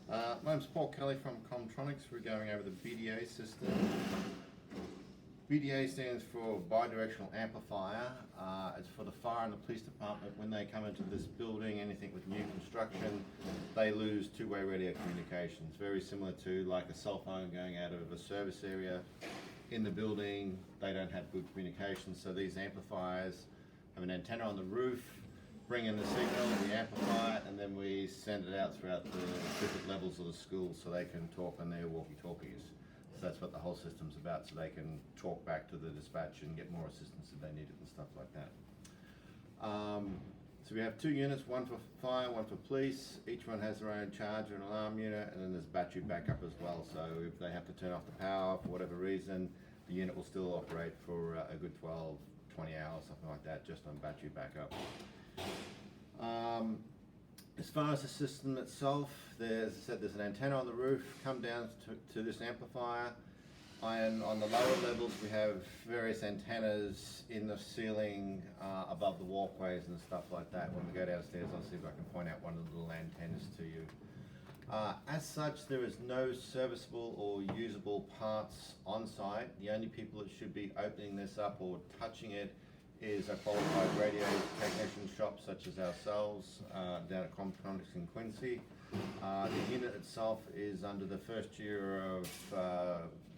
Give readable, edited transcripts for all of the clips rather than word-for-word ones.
My name's Paul Kelly from Comtronics. We're going over the BDA system. BDA stands for Bidirectional Amplifier. It's for the fire and the police department. When they come into this building, anything with new construction, they lose two-way radio communications. Very similar to like a cell phone going out of a service area. In the building, they don't have good communication, so these amplifiers have an antenna on the roof, bring in the signal, we amplify it, and then we send it out throughout the different levels of the school so they can talk on their walkie-talkies. So that's what the whole system's about, so they can talk back to the dispatch and get more assistance if they need it and stuff like that. So we have two units, one for fire, one for police. Each one has their own charger and alarm unit, and then there's battery backup as well. So if they have to turn off the power for whatever reason, the unit will still operate for a good 12, 20 hours, something like that, just on battery backup. As far as the system itself, as I said, there's an antenna on the roof, come down to this amplifier, and on the lower levels we have various antennas in the ceiling above the walkways and stuff like that. When we go downstairs, I'll see if I can point out one of the little antennas to you. As such, there is no serviceable or usable parts on site. The only people that should be opening this up or touching it is a qualified radio technician shop such as ourselves down at Comtronics in Quincy. The unit itself is under the first year of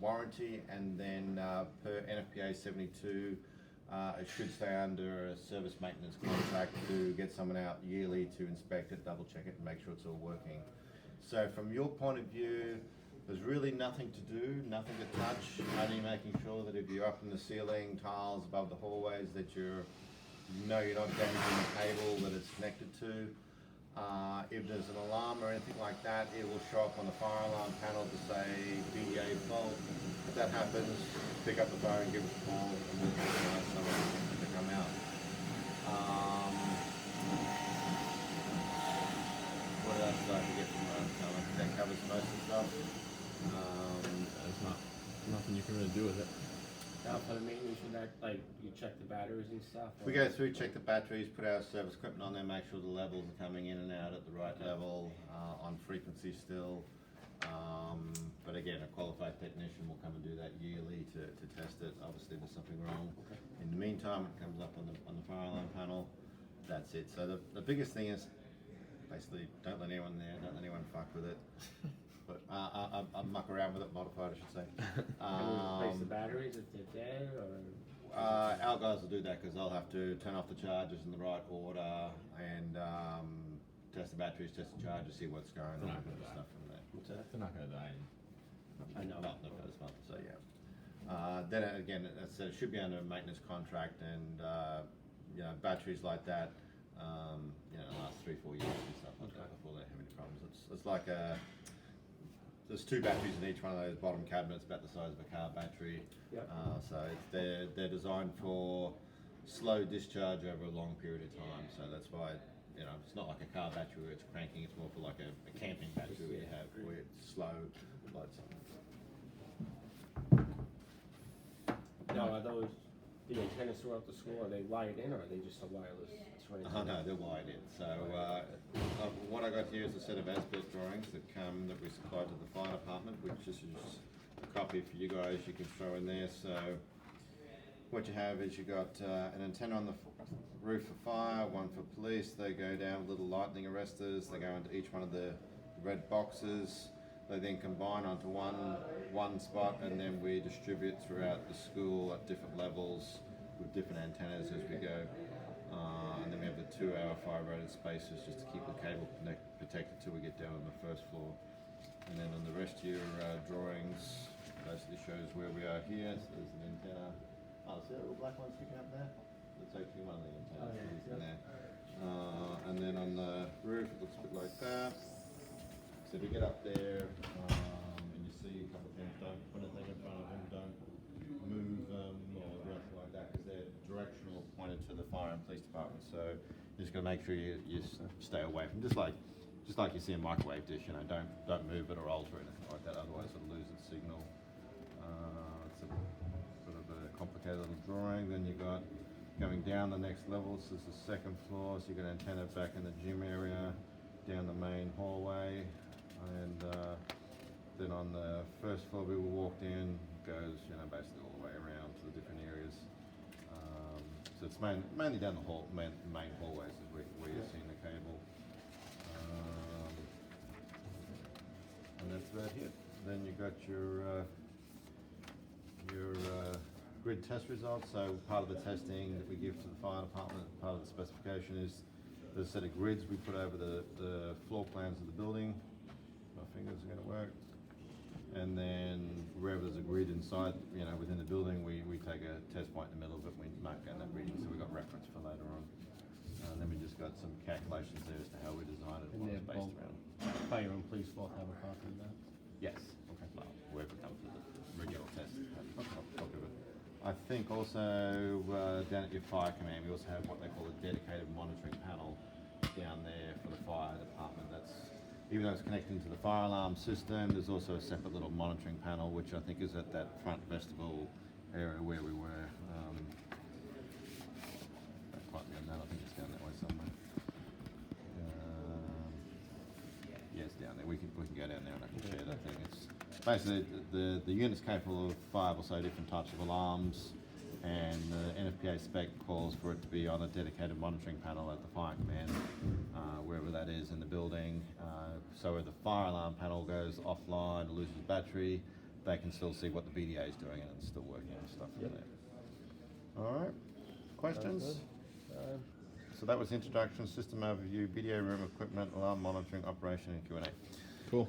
warranty, and then per NFPA 72 it should stay under a service maintenance contract to get someone out yearly to inspect it, double check it and make sure it's all working. So from your point of view, there's really nothing to do, nothing to touch, only making sure that if you're up in the ceiling, tiles above the hallways, that you're not damaging the cable that it's connected to. If there's an alarm or anything like that, it will show up on the fire alarm panel to say BDA fault. If that happens, pick up the phone, give us a call, and we'll organise someone to come out. What else did I forget from I think that covers most of the stuff. There's nothing you can really do with it. Now for the maintenance, you like you check the batteries and stuff? We go through, check the batteries, put our service equipment on there, make sure the levels are coming in and out at the right level, on frequency still. But again, a qualified technician will come and do that yearly to test it. Obviously, if there's something wrong. Okay. In the meantime, it comes up on the fire alarm panel. That's it. So the biggest thing is basically don't let anyone there, don't let anyone fuck with it. But I muck around with it, modified I should say. Can we replace the batteries if they're dead, or? Our guys will do that because they'll have to turn off the chargers in the right order and test the batteries, test the chargers, see what's going on and stuff from there. What's that? They're not going to die. I know. Not the first month, so yeah. Then again, as I said, it should be under a maintenance contract, and you know, batteries like that, you know, last 3-4 years and stuff like that before they have any problems. It's like there's two batteries in each one of those bottom cabinets, about the size of a car battery. Yep. So they're designed for slow discharge over a long period of time. So that's why, you know, it's not like a car battery where it's cranking. It's more for like a camping battery where you have where it's slow, loads Now are those the antennas throughout the school? Are they wired in, or are they just a wireless? Oh no, they're wired in. So what I got here is a set of as-built drawings that we supplied to the fire department, which is a copy for you guys. You can throw in there. So what you have is you got an antenna on the roof for fire, one for police. They go down with little lightning arresters. They go into each one of the red boxes. They then combine onto one spot, and then we distribute throughout the school at different levels with different antennas as we go. And then we have the 2-hour fire-rated spaces just to keep the cable protected till we get down on the first floor. And then on the rest of your drawings, basically shows where we are here. So there's an antenna. Oh, see that little black one sticking up there? That's actually one of the antennas in there. And then on the roof, it looks a bit like that. So if you get up there and you see a couple of things, don't put anything in front of them, don't move them or anything like that, because they're directional pointed to the fire and police department. So you're just going to make sure you stay away from, just like you see a microwave dish, you know, don't move it or alter it, anything like that, otherwise it'll lose its signal. It's a sort of a complicated little drawing. Then you got going down the next level, so this is the second floor, so you got an antenna back in the gym area, down the main hallway. And then on the first floor we walked in, goes, you know, basically all the way around to the different areas. So it's mainly down the main hallways is where you're seeing the cable. And that's about it. Then you got your grid test results. So part of the testing that we give to the fire department, part of the specification is there's a set of grids we put over the floor plans of the building. My fingers are going to work. And then wherever there's a grid inside, you know, within the building, we take a test point in the middle of it, we mark down that reading, so we've got reference for later on. And then we just got some calculations there as to how we designed it, And what they're it's based both- around. Fire and police both have a copy of that. Yes. Okay. Well, whoever comes with the regular test has a copy of it. I think also down at your fire command, we also have what they call a dedicated monitoring panel down there for the fire department. That's, even though it's connected into the fire alarm system, there's also a separate little monitoring panel, which I think is at that front vestibule area where we were. Don't quite me on that. I think it's down that way somewhere. Yes, down there. We can go down there and I can share that thing. It's basically the unit's capable of 5 or so different types of alarms, and the NFPA spec calls for it to be on a dedicated monitoring panel at the fire command, wherever that is in the building. So if the fire alarm panel goes offline or loses battery, they can still see what the BDA is doing and it's still working and stuff from there. All right. Questions? So that was introduction, system overview, BDA room equipment, alarm monitoring, operation, and Q&A. Cool.